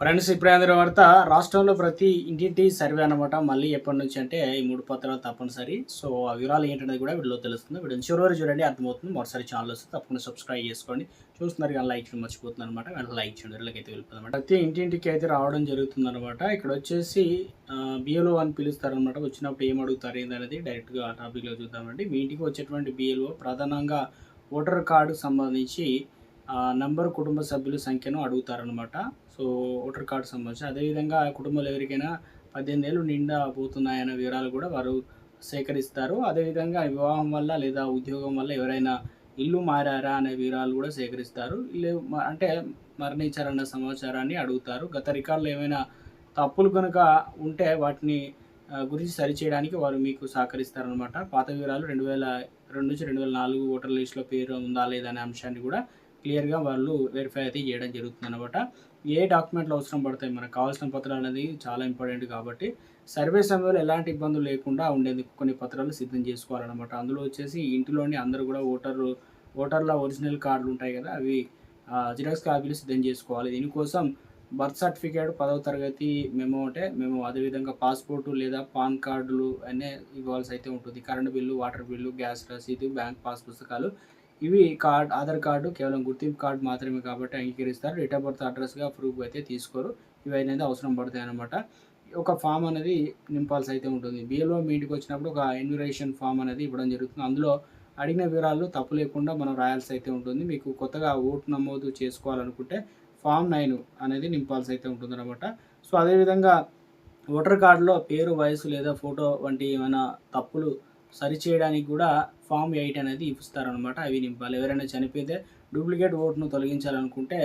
Friends ఇప్పుడే అందిన వార్త రాష్ట్రంలో ప్రతి ఇంటింటి సర్వే అనమాట. మళ్ళీ ఎప్పటి నుంచి అంటే ఈ 3 పత్రాలు తప్పనిసరి. సో ఆ వివరాలు ఏంటనేది కూడా వీడియోలో తెలుస్తుంది. వీడియోని చివరి వరకు చూడండి, అర్థమవుతుంది. మొదటిసారి ఛానల్ వస్తే తప్పకుండా సబ్స్క్రైబ్ చేసుకోండి. చూస్తున్నారు కానీ లైక్ చేయడం మర్చిపోతుంది అనమాట. వెంటనే లైక్ చేయండి, వీళ్ళకైతే వెళ్ళిపోతుంది. ప్రతి ఇంటింటికి అయితే రావడం జరుగుతుంది అనమాట. ఇక్కడ వచ్చేసి బిఎల్ఓ అని పిలుస్తారనమాట. వచ్చినప్పుడు ఏం అడుగుతారు ఏందనేది డైరెక్ట్గా టాపిక్లో చూద్దామండి. మీ ఇంటికి వచ్చేటువంటి బిఎల్ఓ ప్రధానంగా ఓటర్ కార్డు సంబంధించి నంబర్, కుటుంబ సభ్యుల సంఖ్యను అడుగుతారనమాట. సో ఓటర్ కార్డు సంబంధించి అదేవిధంగా కుటుంబంలో ఎవరికైనా 18 ఏళ్ళు నిండా పోతున్నాయన్న వివరాలు కూడా వారు సేకరిస్తారు. అదేవిధంగా వివాహం వల్ల లేదా ఉద్యోగం వల్ల ఎవరైనా ఇల్లు మారారా అనే వివరాలు కూడా సేకరిస్తారు. అంటే మరణించారన్న సమాచారాన్ని అడుగుతారు. గత రికార్డులో ఏమైనా తప్పులు కనుక ఉంటే వాటిని గురించి సరిచేయడానికి వారు మీకు సహకరిస్తారనమాట. పాత వివరాలు 2002 నుంచి 2004 ఓటర్ లిస్టులో పేరు ఉందా లేదా అనే అంశాన్ని కూడా క్లియర్గా వాళ్ళు వెరిఫై అయితే చేయడం జరుగుతుందన్నమాట. ఏ డాక్యుమెంట్లు అవసరం పడతాయి, మనకు కావాల్సిన పత్రాలు అనేది చాలా ఇంపార్టెంట్ కాబట్టి సర్వే సమయంలో ఎలాంటి ఇబ్బందులు లేకుండా ఉండేందుకు కొన్ని పత్రాలు సిద్ధం చేసుకోవాలన్నమాట. అందులో వచ్చేసి ఇంటిలోని అందరూ కూడా ఓటర్ల ఒరిజినల్ కార్డులు ఉంటాయి కదా, అవి జిరాక్స్ కాపీలు సిద్ధం చేసుకోవాలి. దీనికోసం బర్త్ సర్టిఫికేట్, 10వ తరగతి మెమో అంటే మేము, అదేవిధంగా పాస్పోర్టు లేదా పాన్ కార్డులు అనే ఇవ్వాల్సి అయితే ఉంటుంది. Current bill, water bill, gas రసీదు, బ్యాంక్ పాస్ పుస్తకాలు, ఇవి ఆధార్ కార్డు కేవలం గుర్తింపు కార్డు మాత్రమే కాబట్టి అంగీకరిస్తారు. డేట్ ఆఫ్ బర్త్, అడ్రస్గా ప్రూఫ్ అయితే తీసుకోరు. ఇవి అనేది అవసరం పడతాయి అన్నమాట. ఒక ఫామ్ అనేది నింపాల్సి అయితే ఉంటుంది. బిఎల్ఓ మీ ఇంటికి వచ్చినప్పుడు ఒక ఎన్యూమరేషన్ ఫామ్ అనేది ఇవ్వడం జరుగుతుంది. అందులో అడిగిన వివరాలు తప్పు లేకుండా మనం రాయాల్సి అయితే ఉంటుంది. మీకు కొత్తగా ఓటు నమోదు చేసుకోవాలనుకుంటే ఫామ్ 9 అనేది నింపాల్సి అయితే ఉంటుందన్నమాట. సో అదేవిధంగా ఓటర్ కార్డులో పేరు, వయసు లేదా ఫోటో వంటి ఏమైనా తప్పులు సరిచేయడానికి కూడా ఫామ్ 8 అనేది ఇస్తారనమాట. అవి నింపాలి. ఎవరైనా చనిపోతే డూప్లికేట్ ఓటును తొలగించాలనుకుంటే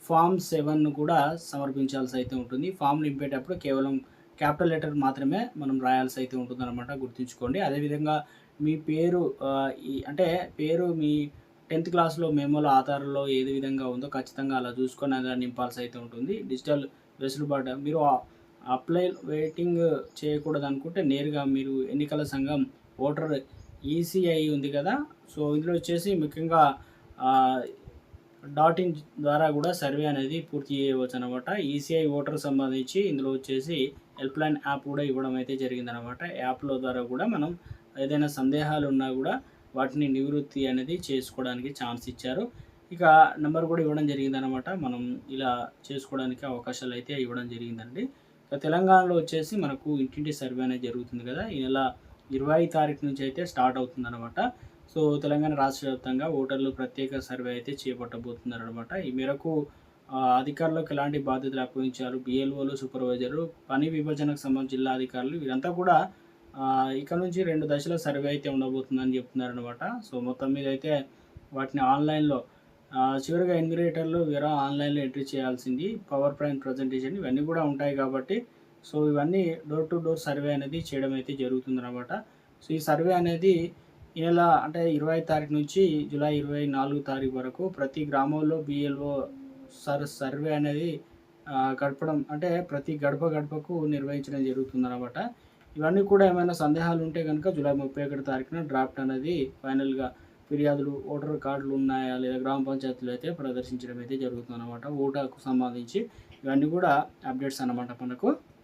ఫామ్ 7ను కూడా సమర్పించాల్సి అయితే ఉంటుంది. ఫామ్ నింపేటప్పుడు కేవలం క్యాపిటల్ లెటర్ మాత్రమే మనం రాయాల్సి అయితే ఉంటుందన్నమాట, గుర్తుంచుకోండి. అదేవిధంగా మీ పేరు అంటే పేరు మీ 10th క్లాస్లో మెమోలో, ఆధార్లో ఏది విధంగా ఉందో ఖచ్చితంగా అలా చూసుకొని అలా నింపాల్సి అయితే ఉంటుంది. డిజిటల్ వెసులుబాటు మీరు అప్లై వెయిటింగ్ చేయకూడదు అనుకుంటే నేరుగా మీరు ఎన్నికల సంఘం ఓటర్ ఈసీఐ ఉంది కదా, సో ఇందులో వచ్చేసి ముఖ్యంగా .in ద్వారా కూడా సర్వే అనేది పూర్తి చేయవచ్చు అనమాట. ఈసీఐ ఓటర్ సంబంధించి ఇందులో వచ్చేసి హెల్ప్ లైన్ యాప్ కూడా ఇవ్వడం అయితే జరిగిందనమాట. యాప్లో ద్వారా కూడా మనం ఏదైనా సందేహాలు ఉన్నా కూడా వాటిని నివృత్తి అనేది చేసుకోవడానికి ఛాన్స్ ఇచ్చారు. ఇక నెంబర్ కూడా ఇవ్వడం జరిగిందనమాట. మనం ఇలా చేసుకోవడానికి అవకాశాలు అయితే ఇవ్వడం జరిగిందండి. ఇక తెలంగాణలో వచ్చేసి మనకు ఇంటింటి సర్వే అనేది జరుగుతుంది కదా, ఈ నెల 20 తారీఖు నుంచి అయితే స్టార్ట్ అవుతుందన్నమాట. సో తెలంగాణ రాష్ట్ర వ్యాప్తంగా ఓటర్లు ప్రత్యేక సర్వే అయితే చేపట్టబోతున్నారనమాట. ఈ మేరకు అధికారులకు ఎలాంటి బాధ్యతలు అప్పగించారు, బిఎల్ఓలు, సూపర్వైజర్లు, పని విభజనకు సంబంధించిన జిల్లా అధికారులు వీరంతా కూడా ఇక నుంచి 2 దశల సర్వే అయితే ఉండబోతుందని చెప్తున్నారనమాట. సో మొత్తం మీద అయితే వాటిని ఆన్లైన్లో చివరిగా ఎన్యూమరేటర్లు ఆన్లైన్లో ఎంట్రీ చేయాల్సింది, పవర్ పాయింట్ ప్రజెంటేషన్ ఇవన్నీ కూడా ఉంటాయి కాబట్టి సో ఇవన్నీ డోర్ టు డోర్ సర్వే అనేది చేయడం అయితే జరుగుతుందన్నమాట. సో ఈ సర్వే అనేది ఈ నెల అంటే 20 తారీఖు నుంచి జూలై 24 తారీఖు వరకు ప్రతి గ్రామంలో బిఎల్ఓ సర్వే అనేది గడపడం అంటే ప్రతి గడపకు నిర్వహించడం జరుగుతుందన్నమాట. ఇవన్నీ కూడా ఏమైనా సందేహాలు ఉంటే కనుక జూలై 31 తారీఖున డ్రాఫ్ట్ అనేది ఫైనల్గా ఫిర్యాదులు, ఓటర్ కార్డులు ఉన్నాయా లేదా గ్రామ పంచాయతీలో అయితే ప్రదర్శించడం అయితే జరుగుతుందన్నమాట. ఓటాకు సంబంధించి ఇవన్నీ కూడా అప్డేట్స్ అన్నమాట మనకు.